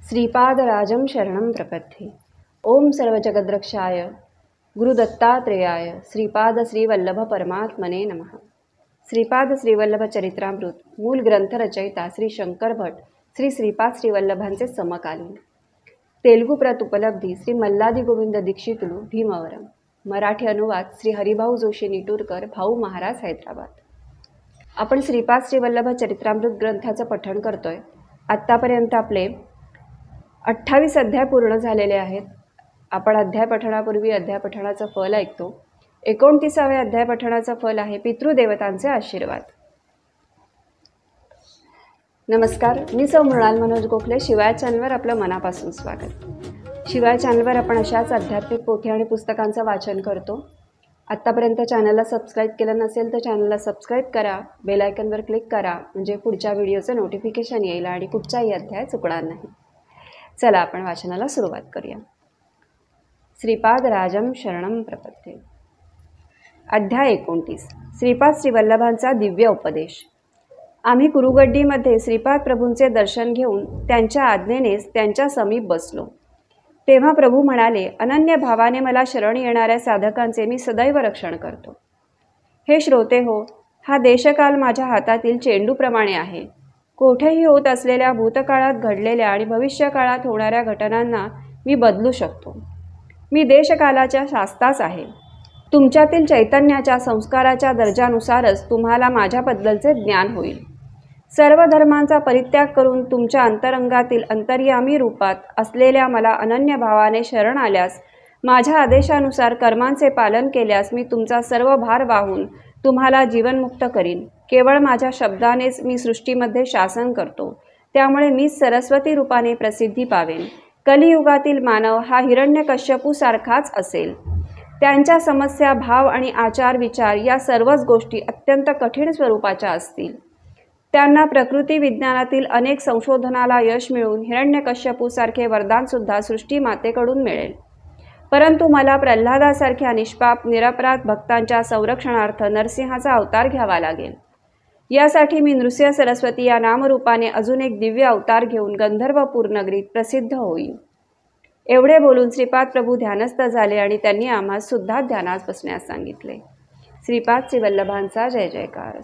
श्रीपादराजं शरणं प्रपद्ये। ओम सर्वजगद्रक्षाय गुरुदत्तात्रेयाय श्रीपाद श्रीवल्लभ परमात्मने नमः। श्रीपाद श्रीवल्लभ चरित्रामृत मूल ग्रंथ रचयिता श्री शंकर भट श्री श्रीपाद श्रीवल्लभांचे समकालीन। तेलुगू प्रत उपलब्धी श्री मल्लादी गोविंद दीक्षितुलू भीमवरम। मराठी अनुवाद श्री हरिभाऊ जोशी निटूरकर भाऊ महाराज हैदराबाद। आपण श्रीपाद श्रीवल्लभ चरित्रामृत ग्रंथाचं पठण करतोय। आत्तापर्यंत आपले 28 अध्याय पूर्ण झालेले आहेत। आपण अध्याय पठणापूर्वी अध्याय पठणाचं फल ऐकतो। 29व्या अध्याय पठणाचं फल आहे पितृदेवतांचे आशीर्वाद। नमस्कार, मी सौ मृणाल मनोज गोखले। शिवाय चॅनलवर आपलं मनापासून स्वागत। शिवाय चॅनलवर आपण अशाच आध्यात्मिक पोथी आणि पुस्तकांचं वाचन करतो। आत्तापर्यंत चॅनलला सबस्क्राईब केलं नसेल तर चॅनलला सबस्क्राईब करा, बेल आयकॉनवर क्लिक करा, म्हणजे पुढच्या व्हिडिओचं नोटिफिकेशन येईल आणि कुठचाही अध्याय चुकणार नाही। चला आपण वाचनाला सुरुवात करूया। श्रीपादराजं शरणं प्रपद्ये। अध्याय 29। श्रीपाद श्रीवल्लभांचा दिव्य उपदेश। आम्ही कुरुगड्डीमध्ये श्रीपाद प्रभूंचे दर्शन घेऊन त्यांच्या आज्ञेनेच त्यांच्या समीप बसलो। तेव्हा प्रभू म्हणाले, अनन्य भावाने मला शरण येणाऱ्या साधकांचे मी सदैव रक्षण करतो। हे श्रोते हो, हा देशकाल माझ्या हातातील चेंडूप्रमाणे आहे। कोठेही होत असलेल्या भूतकाळात घडलेल्या आणि भविष्यकाळात होणाऱ्या घटनांना मी बदलू शकतो। मी देशकालाच्या शास्ताच आहे। तुमच्यातील चैतन्याच्या संस्काराच्या दर्जानुसारच तुम्हाला माझ्याबद्दलचे ज्ञान होईल। सर्व धर्मांचा परित्याग करून तुमच्या अंतरंगातील अंतर्यामी रूपात असलेल्या मला अनन्य भावाने शरण आल्यास, माझ्या आदेशानुसार कर्मांचे पालन केल्यास मी तुमचा सर्व भार वाहून तुम्हाला जीवनमुक्त करीन। केवळ माझ्या शब्दानेच मी सृष्टीमध्ये शासन करतो, त्यामुळे मीच सरस्वती रूपाने प्रसिद्धी पावेन। कलियुगातील मानव हा हिरण्यकश्यपू सारखाच असेल। त्यांच्या समस्या, भाव आणि आचार विचार या सर्वच गोष्टी अत्यंत कठीण स्वरूपाच्या असतील। त्यांना प्रकृती विज्ञानातील अनेक संशोधनाला यश मिळून हिरण्यकश्यपूसारखे वरदानसुद्धा सृष्टीमातेकडून मिळेल। परंतु मला प्रल्हादासारख्या निष्पाप निरपराध भक्तांच्या संरक्षणार्थ नरसिंहाचा अवतार घ्यावा लागेल। यासाठी मी नृसिंह सरस्वती या नामरूपाने अजून एक दिव्य अवतार घेऊन गंधर्वपूर नगरीत प्रसिद्ध होईन। एवढे बोलून श्रीपाद प्रभू ध्यानस्थ झाले आणि त्यांनी आम्हास सुद्धा ध्यानास बसण्यास सांगितले। श्रीपाद श्रीवल्लभांचा जय जयकार।